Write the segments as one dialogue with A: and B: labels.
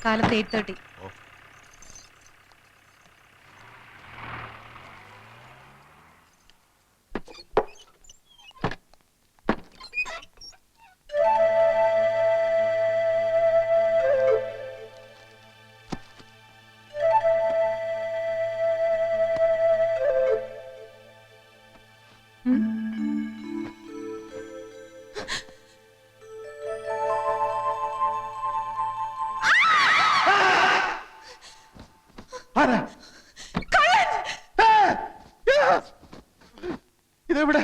A: കാലത്ത് 8:30.
B: ഇതെവിടെ?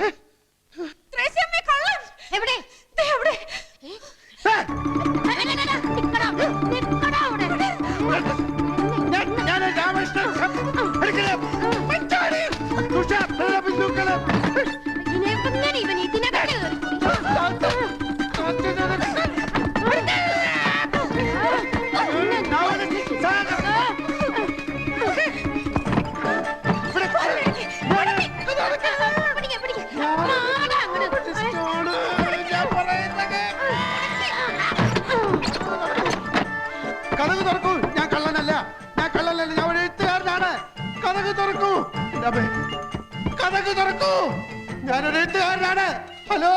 B: കഥക് തുറക്കൂ, ഞാൻ കള്ളനല്ല, ഞാൻ കള്ളനല്ല, ഞാൻ ഒരു എഴുത്തുകാരനാണ്. കഥക് തുറക്കൂ, കഥക് തുറക്കൂ, ഞാനൊരു എഴുത്തുകാരനാണ്. ഹലോ,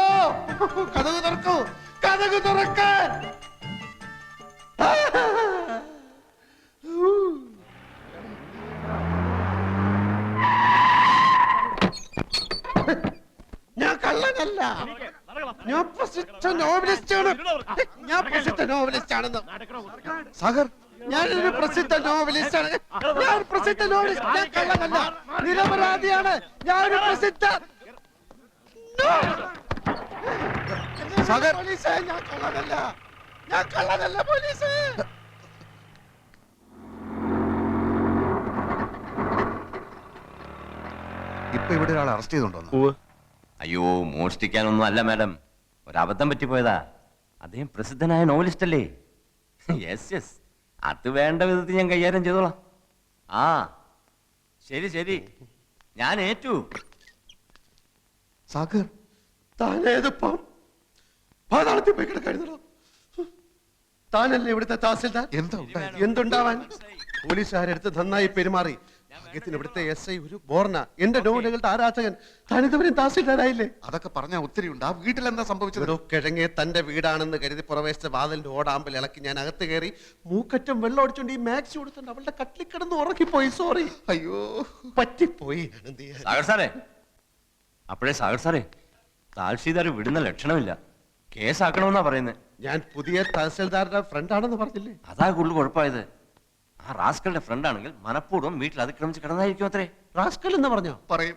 B: കഥക് തുറക്കൂ, കഥക് തുറക്കാൻ. ഞാൻ കള്ളനല്ല, ഞാൻ പ്രസിദ്ധ നോവലിസ്റ്റാണ്. ഞാൻ പ്രസിദ്ധ നോവലിസ്റ്റാണെന്ന്. സാഗർ, ഞാനൊരു പ്രസിദ്ധ നോവലിസ്റ്റാണ്. ഞാൻ പ്രസിദ്ധ നോവലിസ്റ്റ്, ഞാൻ കള്ളനല്ല, നിരപരാധിയാണ്. ഞാനൊരു പ്രസിദ്ധ സാഗർ പോലീസ്, ഞാൻ കള്ളനല്ല, ഞാൻ കള്ളനല്ല പോലീസ്.
C: ഇപ്പൊ ഇവിടെ ഒരാൾ അറസ്റ്റ് ചെയ്തോണ്ടോ?
D: അയ്യോ, മോഷ്ടിക്കാനൊന്നും അല്ല മാഡം, ഒരബദ്ധം പറ്റിപ്പോയതാ. അദ്ദേഹം പ്രസിദ്ധനായ നോവലിസ്റ്റ് അല്ലേ? യെസ് യെസ്, അത് വേണ്ട വിധത്തിൽ ഞാൻ കൈകാര്യം ചെയ്തോളാം. ആ ശരി ശരി, ഞാൻ ഏറ്റു.
B: സാഗർ, താനേതിപ്പം പാതാളത്തിൽ പോയി കിടക്കായിരുന്നോ? താനല്ലേ ഇവിടുത്തെ തഹസിൽദാർ? എന്തുണ്ടാവാൻ? പോലീസുകാരെടുത്ത് നന്നായി പെരുമാറി. ഭാഗ്യത്തിന് ഇവിടുത്തെ SI ഒരു ബോർണ, എന്റെ നോവലുകളുടെ ആരാധകൻ. താനിതുവരെ തഹസിൽദാരായില്ലേ?
C: അതൊക്കെ പറഞ്ഞാൽ ഒത്തിരി ഉണ്ട്. ആ വീട്ടിൽ എന്താ സംഭവിച്ചത്?
B: കിഴങ്ങെ തന്റെ വീടാണെന്ന് കരുതി പുറവേശത്തെ വാതിലിന്റെ ഓടാമ്പൽ ഇളക്കി ഞാൻ അകത്ത് കയറി മൂക്കറ്റം വെള്ളം ഒടിച്ചോണ്ട് ഈ മാക്സി കൊടുത്തോണ്ട് അവളുടെ കട്ടിൽ കിടന്ന് ഉറക്കിപ്പോയി. സോറി,
C: അയ്യോ
B: പറ്റിപ്പോയി.
D: സാഗർ സാറേ, അപ്പോഴേ സാഗർ സാറേ, താൽഷീദാർ വിടുന്ന ലക്ഷണമില്ല. കേസാക്കണമെന്നാ പറയുന്നത്.
B: ഞാൻ പുതിയ തഹസിൽദാരുടെ ഫ്രണ്ടാണെന്ന് പറഞ്ഞില്ലേ?
D: അതാ കൂടുതൽ കുഴപ്പമായത്. ആ റാസ്കളുടെ ഫ്രണ്ട് ആണെങ്കിൽ മനഃപൂർവ്വം വീട്ടിൽ അതിക്രമിച്ച് കിടന്നായിരിക്കും അത്രേ.
B: റാസ്കൽ എന്ന് പറഞ്ഞോ?
C: പറയും.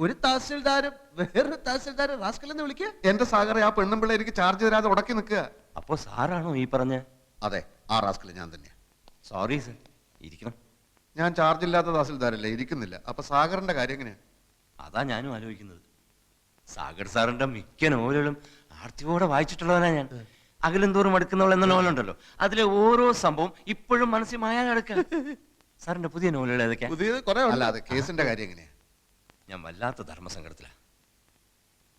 B: ഒരു തഹസിൽദാരും വേറൊരു തഹസിൽദാരെ റാസ്കൽ എന്ന് വിളിക്കുക?
C: എന്റെ സാഗറെ, ആ പെണ്ണും പിള്ളേ എനിക്ക് ചാർജ് തരാതെ ഉടക്കി നിൽക്കുക.
D: അപ്പോ സാറാണോ ഈ പറഞ്ഞ?
C: അതെ, ആ റാസ്കൽ ഞാൻ തന്നെയാ.
D: സോറി സർ, ഇരിക്കണം.
C: ഞാൻ ചാർജ് ഇല്ലാത്ത തഹസിൽദാരല്ലേ, ഇരിക്കുന്നില്ല. അപ്പൊ സാഗറിന്റെ കാര്യം എങ്ങനെയാ?
D: അതാ ഞാനും ആലോചിക്കുന്നത്. സാഗർ സാറിന്റെ മിക്ക നോവലുകളും ആർത്തിയോടെ വായിച്ചിട്ടുള്ളവനാ ഞാൻ. അകലും തോറും അടുക്കുന്നവൾ എന്ന നോവലുണ്ടല്ലോ, അതിലെ ഓരോ സംഭവം ഇപ്പോഴും മനസ്സിൽ മായാൻ കിടക്കുക. സാറിന്റെ പുതിയ നോവലുകൾ ഏതൊക്കെയാ?
B: പുതിയത് കുറെ
C: അല്ല, അത് കേസിന്റെ കാര്യം എങ്ങനെയാ?
D: ഞാൻ വല്ലാത്ത ധർമ്മസങ്കടത്തിലാ.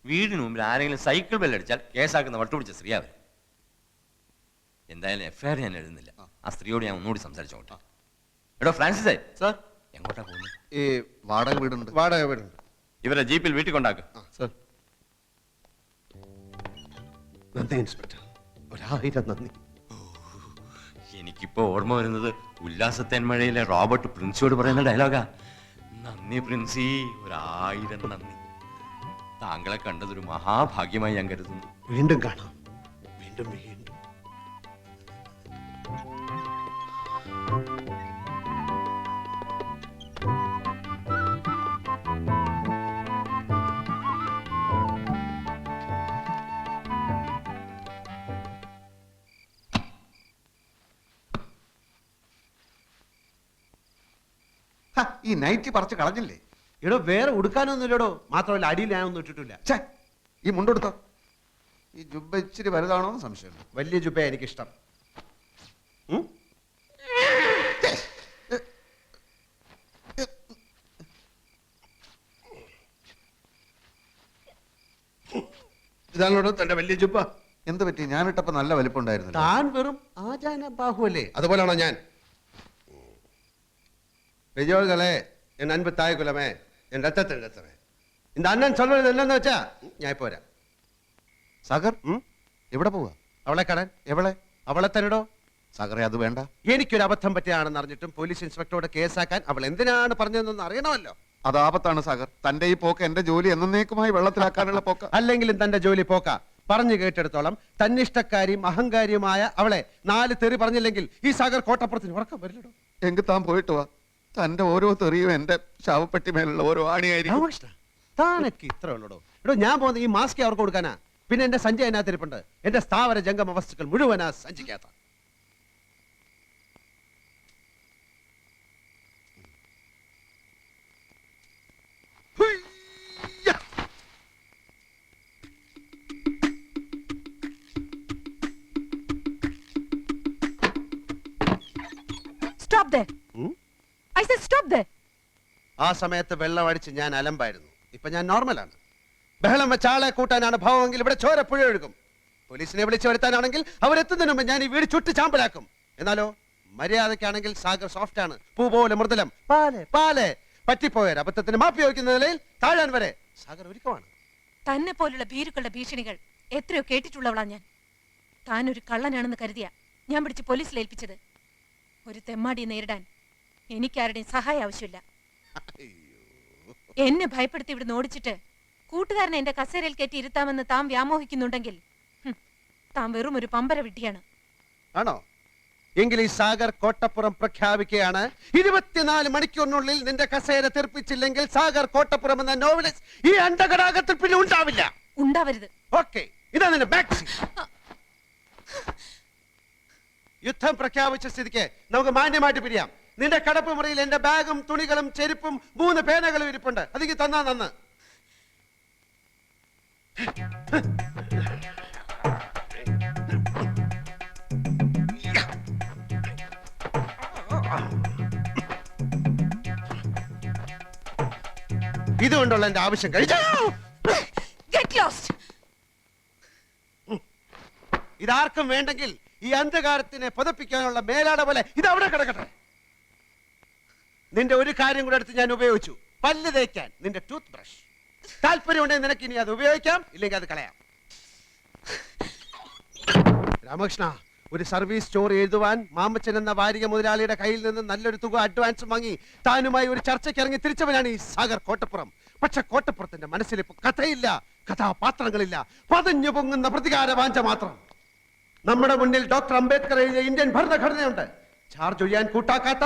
D: വീടിന് മുമ്പിൽ ആരെങ്കിലും സൈക്കിൾ ബെല്ലടിച്ചാൽ കേസാക്കുന്ന വട്ടുപിടിച്ച സ്ത്രീ അവർ. എന്തായാലും FIR ഞാൻ എഴുതുന്നില്ല. ആ സ്ത്രീയോട് ഞാൻ ഒന്നുകൂടി സംസാരിച്ചോട്ടെ. എടോ ഫ്രാൻസിസേ,
B: സാർ,
D: എങ്ങോട്ടാ പോകുന്നത്?
C: ഈ വാടക വീടുണ്ട്.
B: വാടക വീടുണ്ട്.
D: ഇവരെ ജീപ്പിൽ വീട്ടിൽ കൊണ്ടാക്കും.
B: സാർ, നന്ദി ഇൻസ്പെക്ടർ, 1000 നന്ദി.
D: എനിക്കിപ്പോ ഓർമ്മ വരുന്നത് ഉല്ലാസത്തേന്മഴയിലെ റോബർട്ട് പ്രിൻസിയോട് പറയുന്ന ഡയലോഗാ. നന്ദി പ്രിൻസി, 1000 നന്ദി. താങ്കളെ കണ്ടതൊരു മഹാഭാഗ്യമായി ഞാൻ കരുതുന്നു.
B: വീണ്ടും കാണാം, വീണ്ടും വീണ്ടും.
C: ഈ നൈറ്റി പറിച്ച് കളഞ്ഞില്ലേ?
B: എടോ, വേറെ ഉടുക്കാനൊന്നുമില്ലടോ. മാത്രമല്ല, അടിയിൽ ഞാനൊന്നും ഇട്ടിട്ടില്ല.
C: ഈ മുണ്ടെടുത്തോ? ഈ ജുബ്ബ ഇച്ചിരി വലുതാണോ എന്ന് സംശയമുണ്ട്.
B: വലിയ ജുബ എനിക്കിഷ്ടം. ഇതാണോടോ തന്റെ വലിയ ജുബ?
C: എന്ത് പറ്റി? ഞാനിട്ടപ്പോ നല്ല വലിപ്പമുണ്ടായിരുന്നില്ല.
B: താൻ വെറും ആജാന ബാഹുവല്ലേ, അതുപോലാണോ ഞാൻ? பெரியோர்களே, என் அன்பு தாய் குலமே, என் ரத்தத்தின் ரத்தமே, இந்த அண்ணன் சொல்றது என்னன்னு വെച്ചാ ഞാൻ ഇപ്പോ വരാം.
C: സാഗർ, എവിടെ പോവാ?
B: അവളെ കാണാൻ.
C: എവളെ?
B: അവളെ തന്നെടോ.
C: സാഗറെ, അത് വേണ്ട.
B: എനിക്കൊരു അബദ്ധം പറ്റിയാണെന്ന് അറിഞ്ഞിട്ടും പോലീസ് ഇൻസ്പെക്ടറോട് കേസാക്കാൻ അവൾ എന്തിനാണ് പറഞ്ഞതെന്ന് അറിയണമല്ലോ.
C: അത് ആപത്താണ് സാഗർ. തന്റെ ഈ പോക്ക് എന്റെ ജോലി എന്നേക്കുമായി വെള്ളത്തിലാക്കാനുള്ള പോക്ക.
B: അല്ലെങ്കിലും തന്റെ ജോലി പോക്ക. പറഞ്ഞു കേട്ടെടുത്തോളം തന്നിഷ്ടക്കാരിയും അഹങ്കാരിയുമായ അവളെ 4 തെറി പറഞ്ഞില്ലെങ്കിൽ ഈ സാഗർ കോട്ടപ്പുറത്തിന് ഉറക്കം വരില്ലടോ.
C: എങ്കിൽ താൻ പോയിട്ട് വാ. തന്റെ ഓരോ തെറിയും എന്റെ ശവപ്പെട്ടി മേലുള്ള ഓരോ ആണിയായിരിക്കും.
B: രാമകൃഷ്ണ, താനൊക്കെ ഇത്ര ഉള്ളടോ. എടോ, ഞാൻ പോകുന്ന ഈ മാസ്ക് അവർക്ക് കൊടുക്കാനാ. പിന്നെ എന്റെ സഞ്ചി അതിനകത്തിരിപ്പുണ്ട്. എന്റെ സ്ഥാവര ജംഗമ വസ്തുക്കൾ മുഴുവനാ സഞ്ചിക്കാത്ത.
A: Stop there. I said stop there.
B: ആ സമയത്ത് വെള്ളം അടിച്ച് ഞാൻ അലമ്പായിരുന്നു. ഇപ്പൊ ഞാൻ നോർമലാണ്. ബഹളം വെച്ച ആളെ കൂട്ടാനാണ് ഭാവമെങ്കിൽ ഇവിടെ ചോര പുഴ ഒഴുകും. പോലീസിനെ വിളിച്ചു വരുത്താനാണെങ്കിൽ അവരെത്തുന്നതിന് മുമ്പ് ഞാൻ ഈ വീട് ചുട്ട് ചാമ്പലാക്കും. എന്നാലോ മര്യാദക്കാണെങ്കിൽ സാഗർ സോഫ്റ്റ് ആണ്, പൂ പോലെ മൃദുലം. പാലെ പാലെ പറ്റിപ്പോയ അബദ്ധത്തിന് മാപ്പി വയ്ക്കുന്ന നിലയിൽ താഴാൻ വരെ സാഗർ ഒരുക്കമാണ്.
A: തന്നെ പോലുള്ള ഭീരുക്കളുടെ ഭീഷണികൾ എത്രയോ കേട്ടിട്ടുള്ളവളാ ഞാൻ. താൻ ഒരു കള്ളനാണെന്ന് കരുതിയ ഞാൻ പിടിച്ച് പോലീസിൽ ഏൽപ്പിച്ചത്. ഒരു തെമ്മാടിയെ നേരിടാൻ എനിക്കാരുടെയും സഹായം ആവശ്യമില്ല. എന്നെ ഭയപ്പെടുത്തി ഇവിടെ ഓടിച്ചിട്ട് കൂട്ടുകാരനെ എന്റെ കസേരയിൽ കയറ്റി ഇരുത്താമെന്ന് താൻ വ്യാമോഹിക്കുന്നുണ്ടെങ്കിൽ താൻ വെറും ഒരു പമ്പര വിഡ്ഢിയാണ്.
B: ആണോ? എങ്കിൽ ഈ സാഗർ കോട്ടപ്പുറം പ്രഖ്യാപിക്കുകയാണ്. 24 മണിക്കൂറിനുള്ളിൽ നിന്റെ കസേര തെറിപ്പിച്ചില്ലെങ്കിൽ സാഗർ കോട്ടപ്പുറം എന്ന നോവലിസ്റ്റ് ഈ അണ്ടകടാകത്തിൽ പിന്നെ ഉണ്ടാവില്ല.
A: ഉണ്ടാവരുത്.
B: ഓക്കെ, ഇതാ നിന്റെ ബാക്ക് സീറ്റ്. യുദ്ധം പ്രഖ്യാപിച്ച സ്ഥിതിക്ക് നമുക്ക് മാന്യമായിട്ട് പിരിയാം. നിന്റെ കടപ്പ് മുറിയിൽ എന്റെ ബാഗും തുണികളും ചെരുപ്പും 3 പേനകളും ഇരിപ്പുണ്ട്. അതിക്ക് തന്നാ നന്ന്. ഇതുകൊണ്ടുള്ള എന്റെ ആവശ്യം കഴിച്ചു.
A: Get lost.
B: ഇതാർക്കും വേണ്ടെങ്കിൽ ഈ അന്ധകാരത്തിനെ പതപ്പിക്കാനുള്ള മേലാട പോലെ ഇത് അവിടെ കിടക്കട്ടെ. നിന്റെ ഒരു കാര്യം കൂടെ എടുത്ത് ഞാൻ ഉപയോഗിച്ചു, പല്ല് തേക്കാൻ നിന്റെ ടൂത്ത് ബ്രഷ്. താല്പര്യമുണ്ടെങ്കിൽ നിനക്ക് ഇനി അത് ഉപയോഗിക്കാം, ഇല്ലെങ്കിൽ അത് കളയാം. രാമകൃഷ്ണ, ഒരു സർവീസ് സ്റ്റോറി എഴുതുവാൻ മാമച്ചൻ എന്ന വാരിക മുതലാളിയുടെ കയ്യിൽ നിന്ന് നല്ലൊരു തുക അഡ്വാൻസ് വാങ്ങി താനുമായി ഒരു ചർച്ചയ്ക്ക് ഇറങ്ങി തിരിച്ചവനാണ് ഈ സാഗർ കോട്ടപ്പുറം. പക്ഷെ കോട്ടപ്പുറത്തിന്റെ മനസ്സിലിപ്പോ കഥയില്ല, കഥാപാത്രങ്ങളില്ല, പതഞ്ഞു പൊങ്ങുന്ന പ്രതികാര വാഞ്ച മാത്രം. നമ്മുടെ മുന്നിൽ ഡോക്ടർ അംബേദ്കർ എഴുതിയ ഇന്ത്യൻ ഭരണഘടനയുണ്ട്. ചാർജ് ഒഴിയാൻ കൂട്ടാക്കാത്ത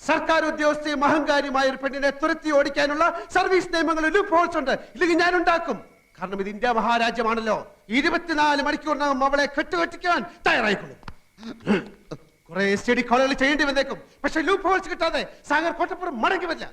B: സർക്കാർ ഉദ്യോഗസ്ഥയും അഹങ്കാരിയുമായ ഒരു പെണ്ണിനെ തുരത്തി ഓടിക്കാനുള്ള സർവീസ് നിയമങ്ങളിൽ ലൂപ്പ് ഹോൾസ് ഉണ്ട്. ഇല്ലെങ്കിൽ ഞാൻ ഉണ്ടാക്കും. കാരണം ഇത് ഇന്ത്യ മഹാരാജ്യമാണല്ലോ. 24 മണിക്കൂറിനകം അവളെ കെട്ടുകെട്ടിക്കാൻ തയ്യാറായിക്കൊള്ളും. കുറെ സ്റ്റഡി കോളുകൾ ചെയ്യേണ്ടി വന്നേക്കും. പക്ഷെ ലൂപ്പ് ഹോൾസ് കിട്ടാതെ സാഗർ കോട്ടപ്പുറം മടങ്ങി വരില്ല.